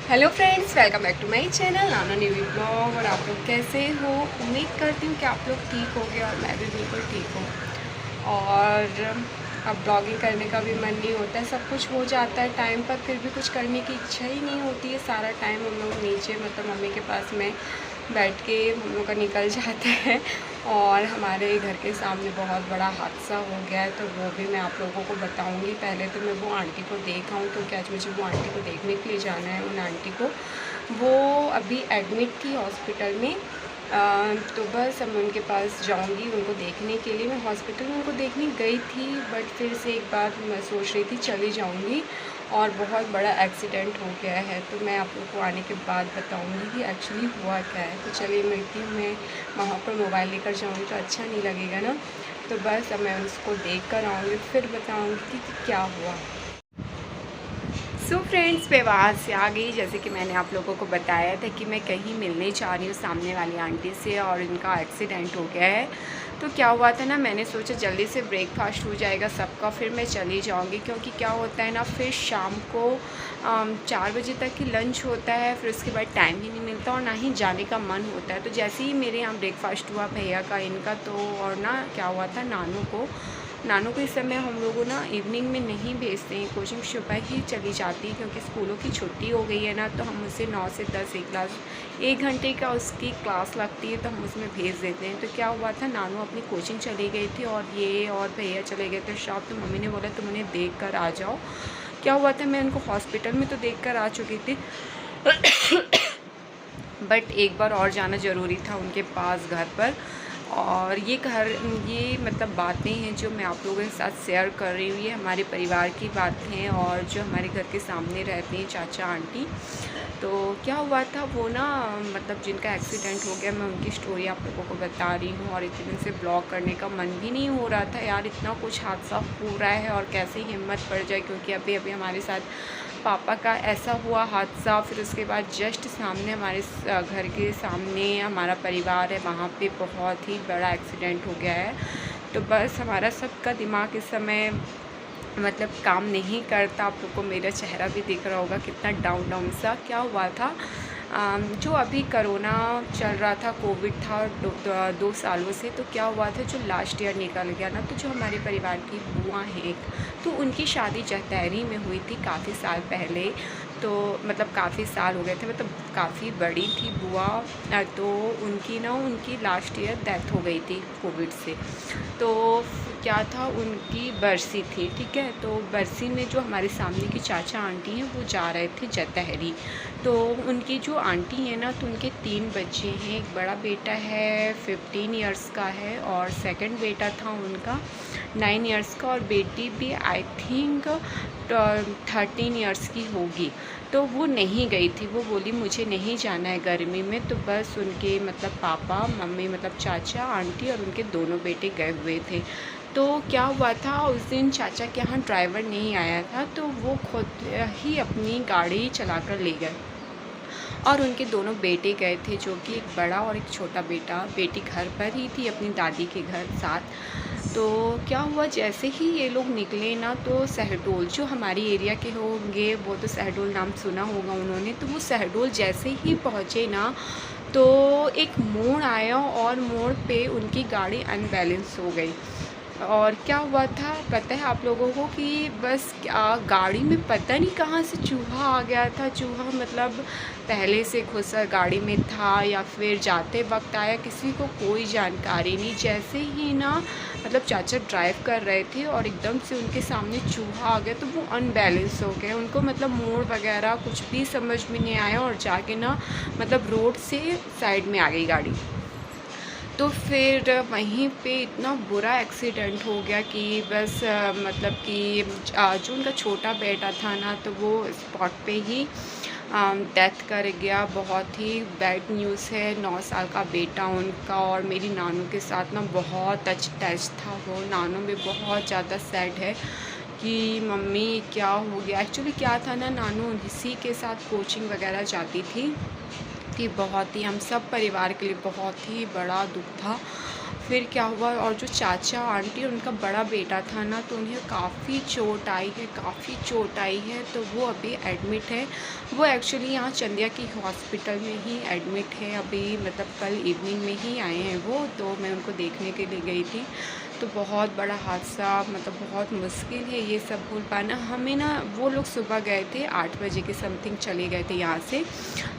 Hello friends, welcome back to my channel नाना new blog. और आप लोग कैसे हो? उम्मीद करती हूँ कि आप लोग ठीक होंगे और मैं भी बिल्कुल ठीक हूँ। और अब ब्लॉगिंग करने का भी मन नहीं होता है, सब कुछ हो जाता है टाइम पर, फिर भी कुछ करने की इच्छा ही नहीं होती है। सारा टाइम हम लोग नीचे मतलब मम्मी के पास में बैठ के हम लोग का निकल जाता है। और हमारे घर के सामने बहुत बड़ा हादसा हो गया है, तो वो भी मैं आप लोगों को बताऊंगी। पहले तो मैं वो आंटी को देख आऊँ, क्योंकि आज मुझे वो आंटी को देखने के लिए जाना है। उन आंटी को वो अभी एडमिट थी हॉस्पिटल में। तो बस अब मैं उनके पास जाऊंगी उनको देखने के लिए। मैं हॉस्पिटल में उनको देखने गई थी, बट फिर से एक बार मैं सोच रही थी चली जाऊंगी, और बहुत बड़ा एक्सीडेंट हो गया है। तो मैं आप लोग को आने के बाद बताऊंगी कि एक्चुअली हुआ क्या है। तो चलिए मिलती हूँ। मैं वहाँ पर मोबाइल लेकर जाऊँगी तो अच्छा नहीं लगेगा ना। तो बस अब मैं उसको देख कर आऊँगी, फिर बताऊँगी कि क्या हुआ। सो फ्रेंड्स, मैं वहाँ से आ गई। जैसे कि मैंने आप लोगों को बताया था कि मैं कहीं मिलने जा रही हूँ सामने वाली आंटी से, और इनका एक्सीडेंट हो गया है। तो क्या हुआ था ना, मैंने सोचा जल्दी से ब्रेकफास्ट हो जाएगा सबका, फिर मैं चली जाऊँगी। क्योंकि क्या होता है ना, फिर शाम को 4 बजे तक की लंच होता है, फिर उसके बाद टाइम ही नहीं मिलता और ना ही जाने का मन होता है। तो जैसे ही मेरे यहाँ ब्रेकफास्ट हुआ भैया का, इनका, तो और ना क्या हुआ था, नानू को इस समय हम लोगों ना इवनिंग में नहीं भेजते हैं, कोचिंग सुबह ही चली जाती है। क्योंकि स्कूलों की छुट्टी हो गई है ना, तो हम उसे 9 से 10 एक घंटे का उसकी क्लास लगती है, तो हम उसमें भेज देते हैं। तो क्या हुआ था, नानू अपनी कोचिंग चली गई थी और ये और भैया चले गए थे शॉप। तो मम्मी ने बोला तुम उन्हें देख कर आ जाओ। क्या हुआ था, मैं उनको हॉस्पिटल में तो देख कर आ चुकी थी, बट एक बार और जाना ज़रूरी था उनके पास घर पर। और ये मतलब बातें हैं जो मैं आप लोगों के साथ शेयर कर रही हूँ। ये हमारे परिवार की बातें हैं, और जो हमारे घर के सामने रहते हैं चाचा आंटी। तो क्या हुआ था, वो ना मतलब जिनका एक्सीडेंट हो गया, मैं उनकी स्टोरी आप लोगों को बता रही हूँ। और इतने दिन से ब्लॉग करने का मन भी नहीं हो रहा था यार, इतना कुछ हादसा हो रहा है और कैसे हिम्मत पड़ जाए। क्योंकि अभी अभी हमारे साथ पापा का ऐसा हुआ हादसा, फिर उसके बाद जस्ट सामने हमारे घर के सामने हमारा परिवार है, वहाँ पे बहुत ही बड़ा एक्सीडेंट हो गया है। तो बस हमारा सबका दिमाग इस समय मतलब काम नहीं करता। आप लोग को मेरा चेहरा भी दिख रहा होगा कितना डाउन डाउन सा। क्या हुआ था, जो अभी कोरोना चल रहा था, कोविड था 2 सालों से। तो क्या हुआ था, जो लास्ट ईयर निकल गया ना, तो जो हमारे परिवार की बुआ हैं एक, तो उनकी शादी जहतैरी में हुई थी काफ़ी साल पहले। तो मतलब काफ़ी साल हो गए थे, मतलब काफ़ी बड़ी थी बुआ। तो उनकी लास्ट ईयर डेथ हो गई थी कोविड से। तो क्या था, उनकी बरसी थी, ठीक है। तो बरसी में जो हमारे सामने की चाचा आंटी हैं, वो जा रहे थे जतहरी। तो उनकी जो आंटी है ना, तो उनके 3 बच्चे हैं। एक बड़ा बेटा है 15 इयर्स का है, और सेकंड बेटा था उनका 9 इयर्स का, और बेटी भी आई थिंक 13 इयर्स की होगी। तो वो नहीं गई थी, वो बोली मुझे नहीं जाना है गर्मी में। तो बस उनके मतलब पापा मम्मी मतलब चाचा आंटी और उनके दोनों बेटे गए हुए थे। तो क्या हुआ था, उस दिन चाचा के यहाँ ड्राइवर नहीं आया था, तो वो खुद ही अपनी गाड़ी चलाकर ले गए। और उनके दोनों बेटे गए थे, जो कि एक बड़ा और एक छोटा बेटा। बेटी घर पर ही थी अपनी दादी के घर साथ। तो क्या हुआ, जैसे ही ये लोग निकले ना, तो शहडोल, जो हमारी एरिया के होंगे वो तो शहडोल नाम सुना होगा उन्होंने। तो वो शहडोल जैसे ही पहुँचे ना, तो एक मोड़ आया और मोड़ पे उनकी गाड़ी अनबैलेंस हो गई। और क्या हुआ था पता है आप लोगों को, कि बस गाड़ी में पता नहीं कहाँ से चूहा आ गया था। चूहा मतलब पहले से घुसा गाड़ी में था या फिर जाते वक्त आया, किसी को कोई जानकारी नहीं। जैसे ही ना मतलब चाचा ड्राइव कर रहे थे और एकदम से उनके सामने चूहा आ गया, तो वो अनबैलेंस हो गए। उनको मतलब मोड़ वगैरह कुछ भी समझ में नहीं आया, और जाके ना मतलब रोड से साइड में आ गई गाड़ी। तो फिर वहीं पे इतना बुरा एक्सीडेंट हो गया कि बस मतलब कि जो उनका छोटा बेटा था ना, तो वो स्पॉट पे ही डेथ कर गया। बहुत ही बैड न्यूज़ है। 9 साल का बेटा उनका और मेरी नानू के साथ ना बहुत टच था वो। नानू में बहुत ज़्यादा सैड है कि मम्मी क्या हो गया। एक्चुअली क्या था ना, नानू इसी के साथ कोचिंग वगैरह जाती थी। बहुत ही हम सब परिवार के लिए बहुत ही बड़ा दुख था। फिर क्या हुआ, और जो चाचा आंटी उनका बड़ा बेटा था ना, तो उन्हें काफ़ी चोट आई है, काफ़ी चोट आई है, तो वो अभी एडमिट है। वो एक्चुअली यहाँ चंदिया की हॉस्पिटल में ही एडमिट है अभी, मतलब कल इवनिंग में ही आए हैं वो, तो मैं उनको देखने के लिए गई थी। तो बहुत बड़ा हादसा, मतलब बहुत मुश्किल है ये सब भूल पाना। हमें ना, वो लोग सुबह गए थे 8 बजे के समथिंग चले गए थे यहाँ से,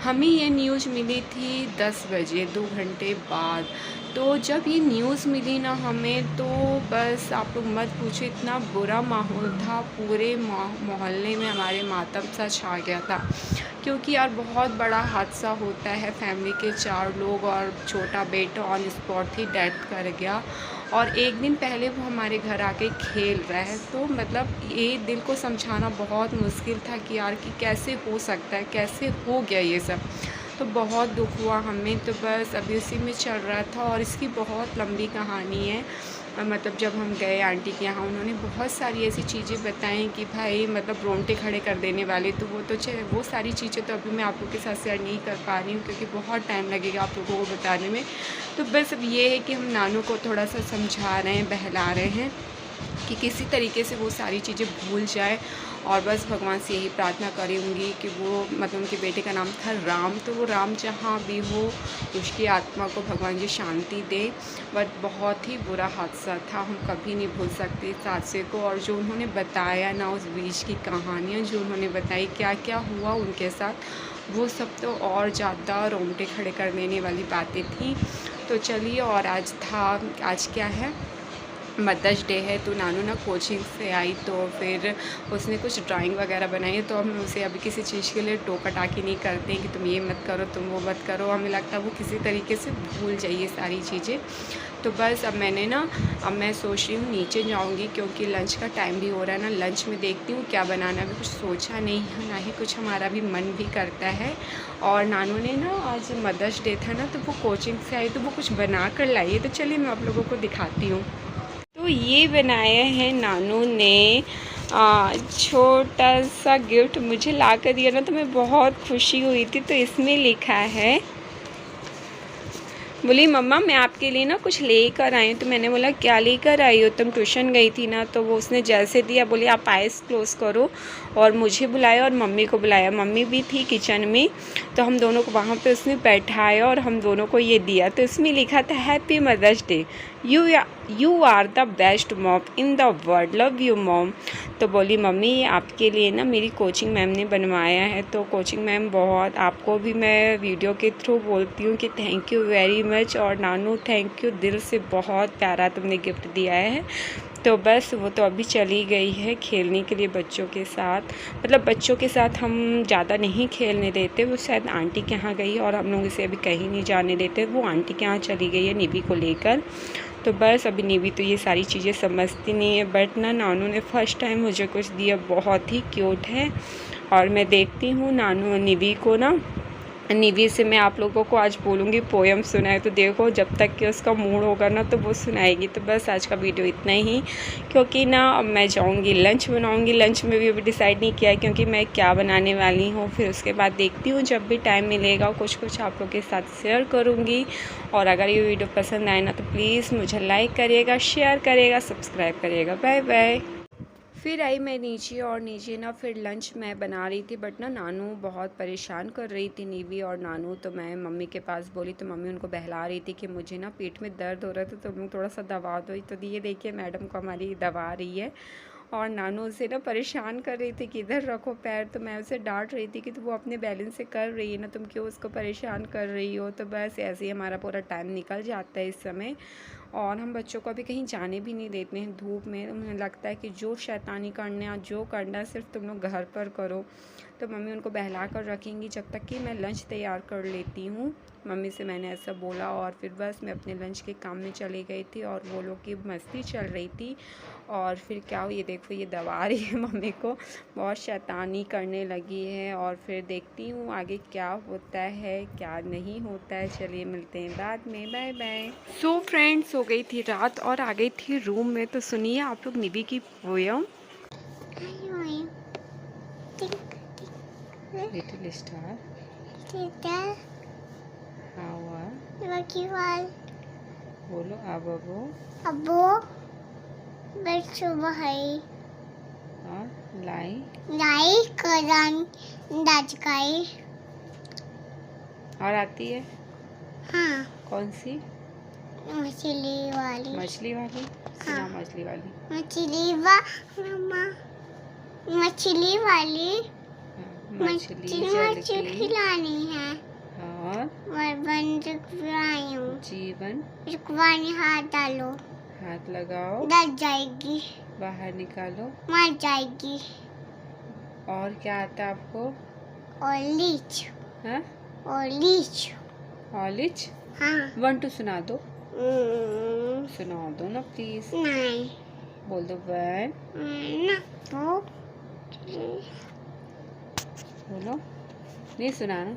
हमें ये न्यूज़ मिली थी 10 बजे, 2 घंटे बाद। तो जब ये न्यूज़ मिली ना हमें, तो बस आप लोग मत पूछो, इतना बुरा माहौल था, पूरे मोहल्ले में हमारे मातम सा छा गया था। क्योंकि यार बहुत बड़ा हादसा होता है, फैमिली के 4 लोग और छोटा बेटा ऑन स्पॉट ही डेथ कर गया। और एक दिन पहले वो हमारे घर आके खेल रहा है, तो मतलब ये दिल को समझाना बहुत मुश्किल था कि यार कि कैसे हो सकता है, कैसे हो गया ये सब। तो बहुत दुख हुआ हमें, तो बस अभी उसी में चल रहा था। और इसकी बहुत लंबी कहानी है। मतलब जब हम गए आंटी के यहाँ, उन्होंने बहुत सारी ऐसी चीज़ें बताई कि भाई मतलब रोंगटे खड़े कर देने वाली। तो वो सारी चीज़ें तो अभी मैं आप लोगों के साथ शेयर नहीं कर पा रही हूँ, क्योंकि बहुत टाइम लगेगा आप लोगों को बताने में। तो बस अब ये है कि हम नानू को थोड़ा सा समझा रहे हैं, बहला रहे हैं कि किसी तरीके से वो सारी चीज़ें भूल जाए। और बस भगवान से यही प्रार्थना करूँगी कि वो, मतलब उनके बेटे का नाम था राम, तो वो राम जहाँ भी हो उसकी आत्मा को भगवान जी शांति दे। बट बहुत ही बुरा हादसा था, हम कभी नहीं भूल सकते इस हादसे को। और जो उन्होंने बताया ना, उस बीच की कहानियाँ जो उन्होंने बताई, क्या क्या हुआ उनके साथ, वो सब तो और ज़्यादा रोंगटे खड़े कर देने वाली बातें थी। तो चलिए, और आज क्या है, मदर्स डे है। तो नानू ना कोचिंग से आई, तो फिर उसने कुछ ड्राइंग वगैरह बनाई है। तो हम उसे अभी किसी चीज़ के लिए टोका टाकी नहीं करते हैं कि तुम ये मत करो, तुम वो मत करो। हमें लगता है वो किसी तरीके से भूल जाइए सारी चीज़ें। तो बस अब मैं सोच रही हूँ नीचे जाऊँगी, क्योंकि लंच का टाइम भी हो रहा है ना। लंच में देखती हूँ क्या बनाना, अभी कुछ सोचा नहीं है, ना ही कुछ हमारा भी मन भी करता है। और नानू ने ना, आज मदर्स डे था ना, तो वो कोचिंग से आई, तो वो कुछ बना कर लाई है। तो चलिए मैं आप लोगों को दिखाती हूँ। तो ये बनाया है नानू ने, छोटा सा गिफ्ट मुझे ला कर दिया ना, तो मैं बहुत खुशी हुई थी। तो इसमें लिखा है, बोली मम्मा मैं आपके लिए ना कुछ लेकर आई हूँ। तो मैंने बोला क्या लेकर आई हो, तुम ट्यूशन गई थी ना। तो वो उसने जैसे दिया, बोली आप आइज़ क्लोज़ करो, और मुझे बुलाया और मम्मी को बुलाया। मम्मी भी थी किचन में, तो हम दोनों को वहाँ पे उसने बैठाया और हम दोनों को ये दिया। तो इसमें लिखा था happy mother's day, you are the best mom in the world, love you mom. तो बोली मम्मी ये आपके लिए ना मेरी कोचिंग मैम ने बनवाया है। तो कोचिंग मैम, बहुत आपको भी मैं वीडियो के थ्रू बोलती हूँ कि थैंक यू वेरी मच। और नानू थैंक यू, दिल से बहुत प्यारा तुमने गिफ्ट दिया है। तो बस वो तो अभी चली गई है खेलने के लिए बच्चों के साथ। मतलब बच्चों के साथ हम ज़्यादा नहीं खेलने देते, वो शायद आंटी के यहाँ गई, और हम लोग इसे अभी कहीं नहीं जाने देते। वो आंटी के यहाँ चली गई है निवी को लेकर। तो बस अभी निवी तो ये सारी चीज़ें समझती नहीं है, बट ना नानू ने फ़र्स्ट टाइम मुझे कुछ दिया, बहुत ही क्यूट है। और मैं देखती हूँ नानू निवी को ना, निवी से मैं आप लोगों को आज बोलूँगी पोएम सुनाए। तो देखो जब तक कि उसका मूड होगा ना तो वो सुनाएगी। तो बस आज का वीडियो इतना ही, क्योंकि ना अब मैं जाऊँगी लंच बनाऊँगी। लंच में भी अभी डिसाइड नहीं किया है क्योंकि मैं क्या बनाने वाली हूँ। फिर उसके बाद देखती हूँ, जब भी टाइम मिलेगा कुछ आप लोग के साथ शेयर करूँगी। और अगर ये वीडियो पसंद आए ना तो प्लीज़ मुझे लाइक करिएगा, शेयर करिएगा, सब्सक्राइब करिएगा। Bye bye. फिर आई मैं नीचे, और नीचे ना फिर लंच मैं बना रही थी, बट ना नानू बहुत परेशान कर रही थी, निवी और नानू। तो मैं मम्मी के पास बोली, तो मम्मी उनको बहला रही थी कि मुझे ना पेट में दर्द हो रहा था, तो तुम थोड़ा सा दबा दो। तो ये देखिए मैडम को हमारी दबा रही है। और नानू उसे ना परेशान कर रही थी कि इधर रखो पैर। तो मैं उसे डांट रही थी कि तो वो अपने बैलेंस से कर रही है ना, तुम क्यों उसको परेशान कर रही हो। तो बस ऐसे ही हमारा पूरा टाइम निकल जाता है इस समय। और हम बच्चों को अभी कहीं जाने भी नहीं देते हैं धूप में। उन्हें लगता है कि जो शैतानी करना, जो करना सिर्फ तुम लोग घर पर करो। तो मम्मी उनको बहला कर रखेंगी जब तक कि मैं लंच तैयार कर लेती हूँ। मम्मी से मैंने ऐसा बोला, और फिर बस मैं अपने लंच के काम में चली गई थी, और वो लोग की मस्ती चल रही थी। और फिर क्या हो, ये देखो ये दबा रही है मम्मी को, बहुत शैतानी करने लगी है। और फिर देखती हूँ आगे क्या होता है क्या नहीं होता है। चलिए मिलते हैं बाद में, बाय बाय। सो फ्रेंड्स, हो गई थी रात और आ गई थी रूम में। तो सुनिए आप लोग निवी की poem. Little star, how are बोलो अबो। अबो मैं सुबह है और लाई। लाई करन दाजकाई। और आती है हाँ कौन सी? मछली वाली। मछली वाली। सुना हाँ। मछली वाली। मछली वाली मछली जल के खिलानी है और मैं बन रुकवाई हूँ। जीवन रुकवानी हाथ डालो हाथ लगाओ डर जाएगी बाहर निकालो मर जाएगी। और क्या आता है आपको? और लीच हाँ और लीच। ऑलिच। हाँ 1 2 सुना दो। सुना दो ना प्लीज। नहीं बोल दो 1 ना तो बोलो नहीं सुनाना।